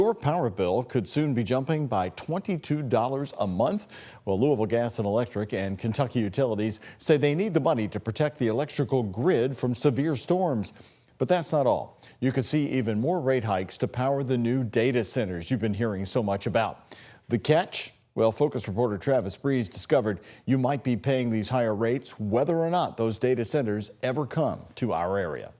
Your power bill could soon be jumping by $22 a month. Well, Louisville Gas and Electric and Kentucky Utilities say they need the money to protect the electrical grid from severe storms. But that's not all. You could see even more rate hikes to power the new data centers you've been hearing so much about. The catch? Well, Focus reporter Travis Breeze discovered you might be paying these higher rates whether or not those data centers ever come to our area.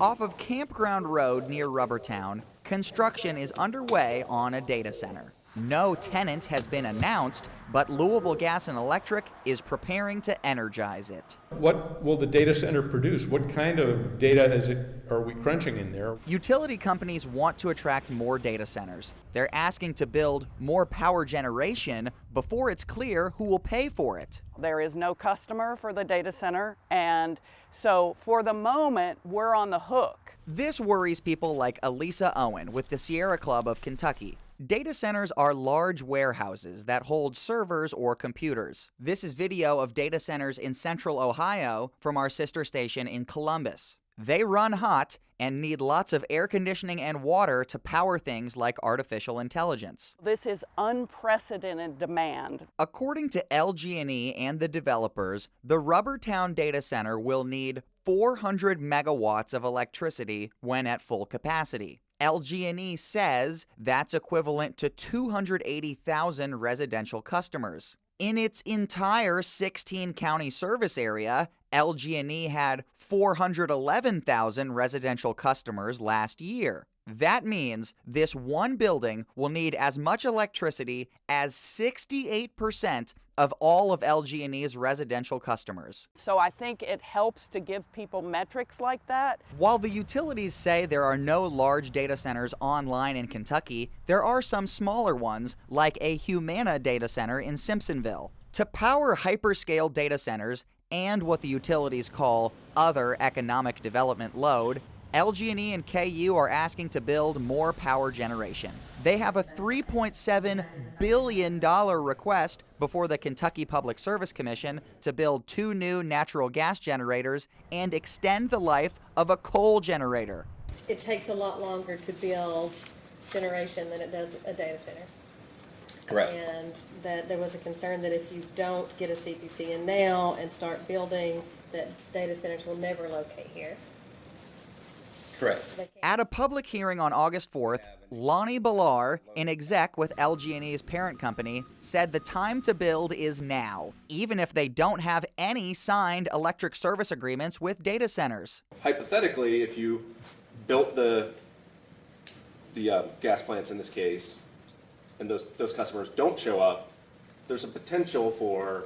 Off of Campground Road near Rubbertown, construction is underway on a data center. No tenant has been announced, but Louisville Gas and Electric is preparing to energize it. What will the data center produce? What kind of data are we crunching in there? Utility companies want to attract more data centers. They're asking to build more power generation before it's clear who will pay for it. There is no customer for the data center, and so for the moment, we're on the hook. This worries people like Elisa Owen with the Sierra Club of Kentucky. Data centers are large warehouses that hold servers or computers. This is video of data centers in central Ohio from our sister station in Columbus. They run hot and need lots of air conditioning and water to power things like artificial intelligence. This is unprecedented demand. According to LG&E and the developers, the Rubbertown data center will need 400 megawatts of electricity when at full capacity. LG&E says that's equivalent to 280,000 residential customers. In its entire 16-county service area, LG&E had 411,000 residential customers last year. That means this one building will need as much electricity as 68% of all of LG&E's residential customers. So I think it helps to give people metrics like that. While the utilities say there are no large data centers online in Kentucky, there are some smaller ones, like a Humana data center in Simpsonville. To power hyperscale data centers and what the utilities call other economic development load, LG&E and KU are asking to build more power generation. They have a $3.7 billion request before the Kentucky Public Service Commission to build 2 new natural gas generators and extend the life of a coal generator. It takes a lot longer to build generation than it does a data center. Correct. And that there was a concern that if you don't get a CPC in now and start building, that data centers will never locate here. Correct. At a public hearing on August 4th, Lonnie Ballar, an exec with LG&E's parent company, said the time to build is now, even if they don't have any signed electric service agreements with data centers. Hypothetically, if you built the gas plants in this case, and those customers don't show up, there's a potential for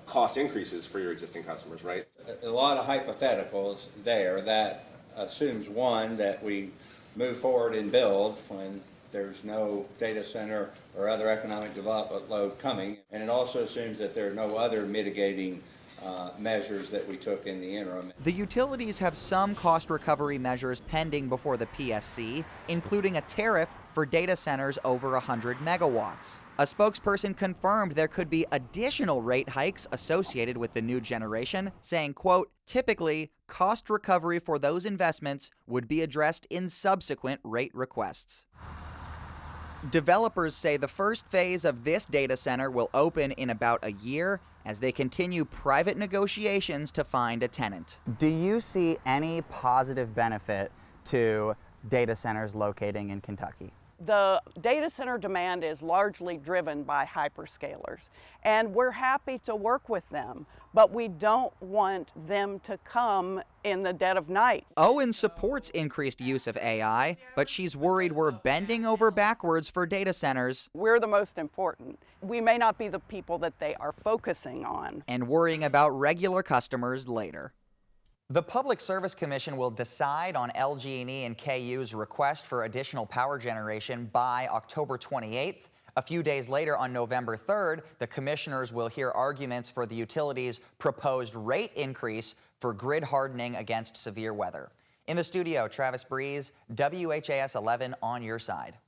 cost increases for your existing customers, right? A lot of hypotheticals there that assumes, one, that we move forward and build when there's no data center or other economic development load coming, and it also assumes that there are no other mitigating measures that we took in the interim. The utilities have some cost recovery measures pending before the PSC, including a tariff for data centers over 100 megawatts. A spokesperson confirmed there could be additional rate hikes associated with the new generation, saying, quote, typically, cost recovery for those investments would be addressed in subsequent rate requests. Developers say the first phase of this data center will open in about a year as they continue private negotiations to find a tenant. Do you see any positive benefit to data centers locating in Kentucky? The data center demand is largely driven by hyperscalers, and we're happy to work with them, but we don't want them to come in the dead of night. Owen supports increased use of AI, but she's worried we're bending over backwards for data centers. We're the most important. We may not be the people that they are focusing on. And worrying about regular customers later. The Public Service Commission will decide on LG&E and KU's request for additional power generation by October 28th. A few days later, on November 3rd, the commissioners will hear arguments for the utilities' proposed rate increase for grid hardening against severe weather. In the studio, Travis Breeze, WHAS 11 on your side.